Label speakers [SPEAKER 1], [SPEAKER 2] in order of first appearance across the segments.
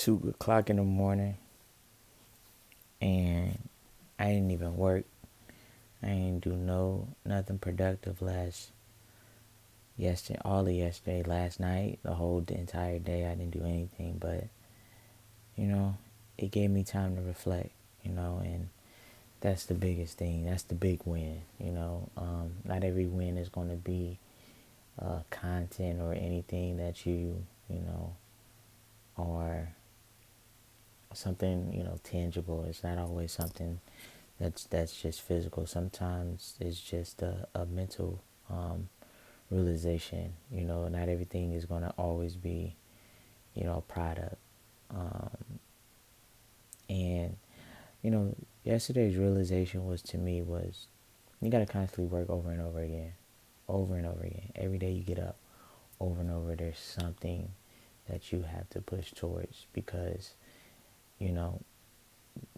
[SPEAKER 1] 2 o'clock in the morning, and I didn't even work. I didn't do nothing productive all of yesterday, last night, the entire day. I didn't do anything, but you know, it gave me time to reflect. And that's the biggest thing. That's the big win. Not every win is going to be content or anything that you know, or something tangible. It's not always something that's just physical. Sometimes it's just a mental realization. Not everything is going to always be a product. And yesterday's realization was, to me, was you got to constantly work over and over again, over and over again. Every day you get up, over and over, there's something that you have to push towards, because you know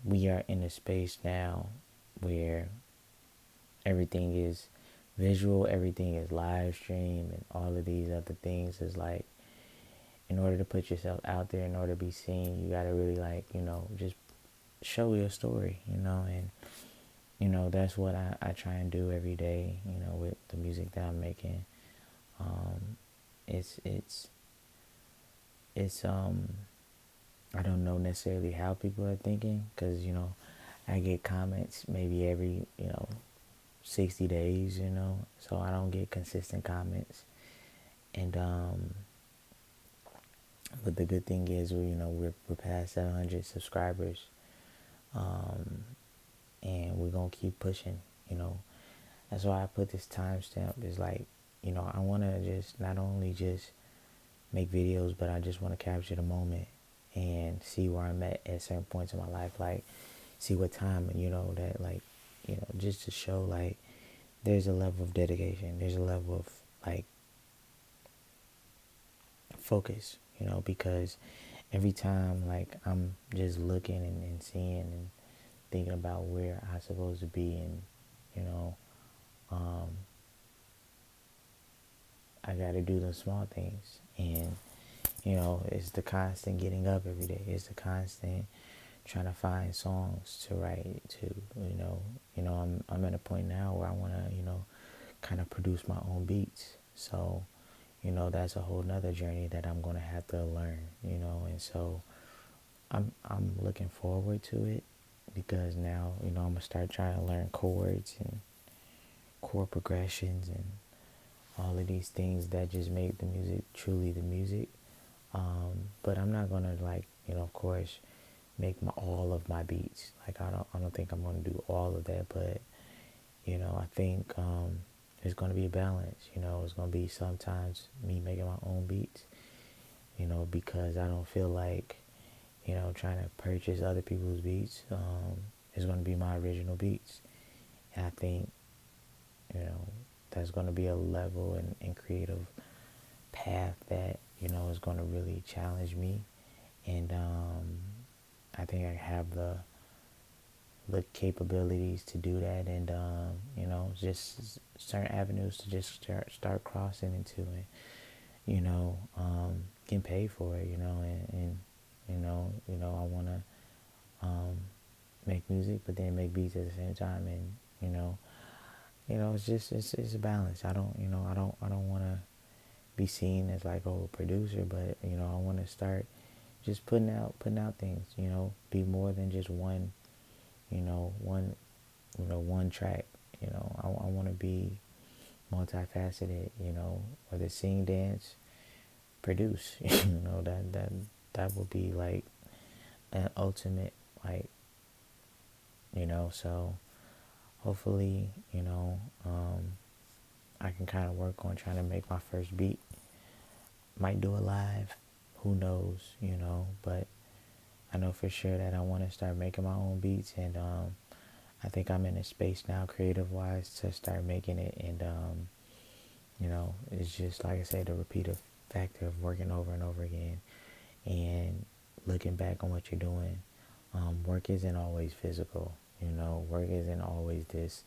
[SPEAKER 1] we are in a space now where everything is visual, everything is live stream, and all of these other things is like, in order to put yourself out there, in order to be seen, you got to really just show your story, and that's what I try and do every day, with the music that I'm making. um it's I don't know necessarily how people are thinking, because I get comments maybe every 60 days, so I don't get consistent comments. And but the good thing is, we're past 700 subscribers, um and we're gonna keep pushing. That's why I put this timestamp. Is like, I want to just not only just make videos, but I just want to capture the moment and see where I'm at certain points in my life. Like, see what time, that, like, just to show, like, there's a level of dedication. There's a level of, like, focus, because every time, like, I'm just looking and seeing and thinking about where I'm supposed to be, and, you know, um, I got to do the small things. And, it's the constant getting up every day. It's the constant trying to find songs to write to, I'm at a point now where I want to, kind of produce my own beats. So, that's a whole nother journey that I'm going to have to learn, and so I'm looking forward to it, because now, I'm going to start trying to learn chords and chord progressions and all of these things that just make the music truly the music. But I'm not gonna, like, of course, make all of my beats. Like, I don't think I'm gonna do all of that. But I think there's gonna be a balance. It's gonna be sometimes me making my own beats. Because I don't feel like trying to purchase other people's beats. It's gonna be my original beats, and I think you know that's gonna be a level and creative path that is going to really challenge me. And I think I have the capabilities to do that. And just certain avenues to just start crossing into it, getting paid for it, and I want to make music, but then make beats at the same time. And it's just it's a balance. I don't want to be seen as, like, a producer, but I want to start just putting out things, be more than just one, one one track. I want to be multifaceted, whether sing, dance, produce. That would be like an ultimate, like, so hopefully, I can kind of work on trying to make my first beat. Might do it live, who knows, but I know for sure that I want to start making my own beats. And I think I'm in a space now, creative wise, to start making it. And it's just, like I said, the repeated factor of working over and over again and looking back on what you're doing. Work isn't always physical. Work isn't always this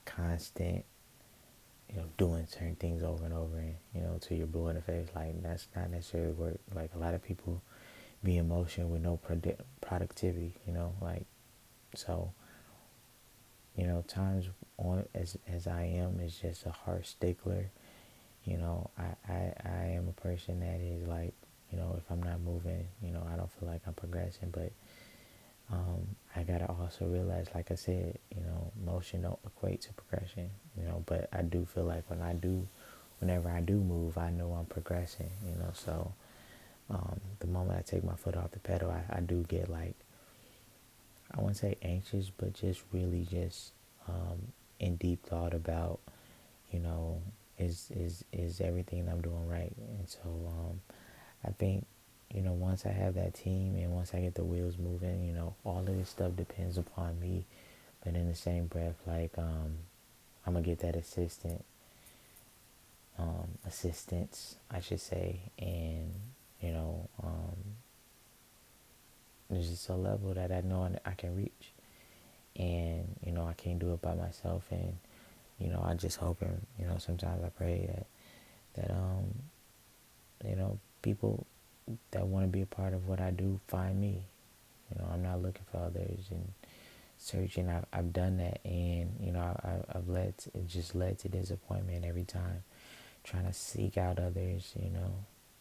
[SPEAKER 1] constant, doing certain things over and over and, till you're blue in the face. Like, that's not necessarily work. Like, a lot of people be in motion with no productivity, like, so, times on as I am is just a hard stickler. I am a person that is like, if I'm not moving, I don't feel like I'm progressing. But I gotta also realize, like I said, motion don't equate to progression, but I do feel like whenever I do move, I know I'm progressing, so the moment I take my foot off the pedal, I do get like, I wouldn't say anxious, but just really just in deep thought about, you know, is everything I'm doing right? And so I think, once I have that team and once I get the wheels moving, all of this stuff depends upon me. But in the same breath, like, I'm gonna get that assistance, I should say, and there's just a level that I know I can reach, and I can't do it by myself, and I just hope, and sometimes I pray that people that want to be a part of what I do find me. I'm not looking for others and searching. I've done that, and I've it just led to disappointment every time, trying to seek out others,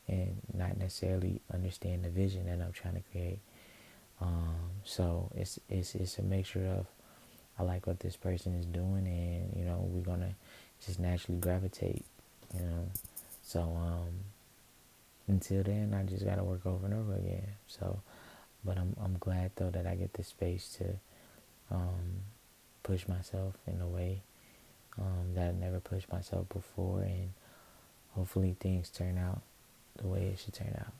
[SPEAKER 1] and not necessarily understand the vision that I'm trying to create. So it's a mixture of, I like what this person is doing, and we're gonna just naturally gravitate, you know. So until then, I just gotta work over and over again. So, but I'm glad though that I get the space to push myself in a way that I never pushed myself before, and hopefully things turn out the way it should turn out.